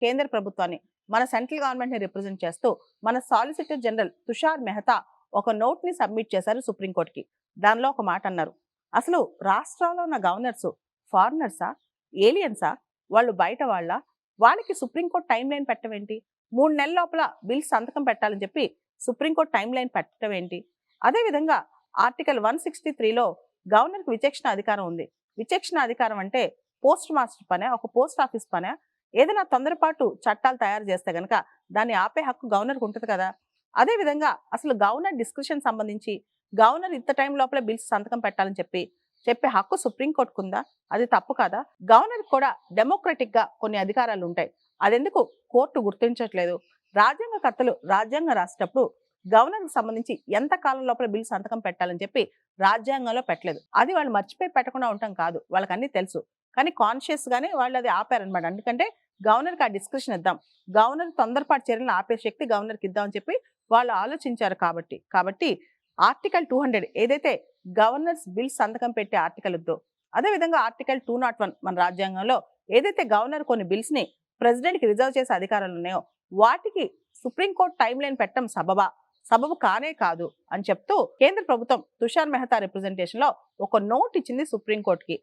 కేంద్ర ప్రభుత్వాన్ని, మన సెంట్రల్ గవర్నమెంట్ ని రిప్రజెంట్ చేస్తూ మన సాలిసిటర్ జనరల్ తుషార్ మెహతా ఒక నోట్ ని సబ్మిట్ చేశారు సుప్రీంకోర్టుకి. దానిలో ఒక మాట అన్నారు. అసలు రాష్ట్రాల్లో ఉన్న గవర్నర్స్ ఫారినర్సా, ఏలియన్సా, వాళ్ళు బయట వాళ్ళకి సుప్రీంకోర్టు టైం లైన్ పెట్టడం ఏంటి? 3 నెలల లోపల బిల్ సంతకం పెట్టాలని చెప్పి సుప్రీంకోర్టు టైం లైన్ పెట్టడం ఏంటి? అదేవిధంగా ఆర్టికల్ 163లో గవర్నర్కి విచక్షణ అధికారం ఉంది. విచక్షణ అధికారం అంటే పోస్ట్ మాస్టర్ పనే, ఒక పోస్ట్ ఆఫీస్ పనే. ఏదైనా తొందరపాటు చట్టాలు తయారు చేస్తే గనక దాన్ని ఆపే హక్కు గవర్నర్కి ఉంటుంది కదా. అదేవిధంగా అసలు గవర్నర్ డిస్క్రిప్షన్ సంబంధించి గవర్నర్ ఇంత టైం లోపల బిల్స్ సంతకం పెట్టాలని చెప్పే హక్కు సుప్రీంకోర్టుకు ఉందా? అది తప్పు కదా. గవర్నర్ కూడా డెమోక్రటిక్ గా కొన్ని అధికారాలు ఉంటాయి. అదెందుకు కోర్టు గుర్తించట్లేదు? రాజ్యాంగకర్తలు రాజ్యాంగం రాసేటప్పుడు గవర్నర్కి సంబంధించి ఎంత కాలం లోపల బిల్ సంతకం పెట్టాలని చెప్పి రాజ్యాంగంలో పెట్టలేదు. అది వాళ్ళు మర్చిపోయి పెట్టకుండా ఉంటాం కాదు, వాళ్ళకి అన్ని తెలుసు. కానీ కాన్షియస్ గానే వాళ్ళు అది ఆపారనమాట. ఎందుకంటే గవర్నర్కి ఆ డిస్క్రిప్షన్ ఇద్దాం, గవర్నర్ తొందరపాటు చర్యలను ఆపే శక్తి గవర్నర్కి ఇద్దామని చెప్పి వాళ్ళు ఆలోచించారు. కాబట్టి ఆర్టికల్ 200 ఏదైతే గవర్నర్స్ బిల్ సంతకం పెట్టే ఆర్టికల్ ఉందో, అదేవిధంగా ఆర్టికల్ 201 మన రాజ్యాంగంలో ఏదైతే గవర్నర్ కొన్ని బిల్స్ ని ప్రెసిడెంట్ కి రిజర్వ్ చేసే అధికారాలు ఉన్నాయో వాటికి సుప్రీంకోర్టు టైం లైన్ పెట్టడం సబబు కానే కాదు అని చెప్తూ కేంద్ర ప్రభుత్వం తుషార్ మెహతా రిప్రజెంటేషన్ లో ఒక నోట్ ఇచ్చింది సుప్రీంకోర్టుకి.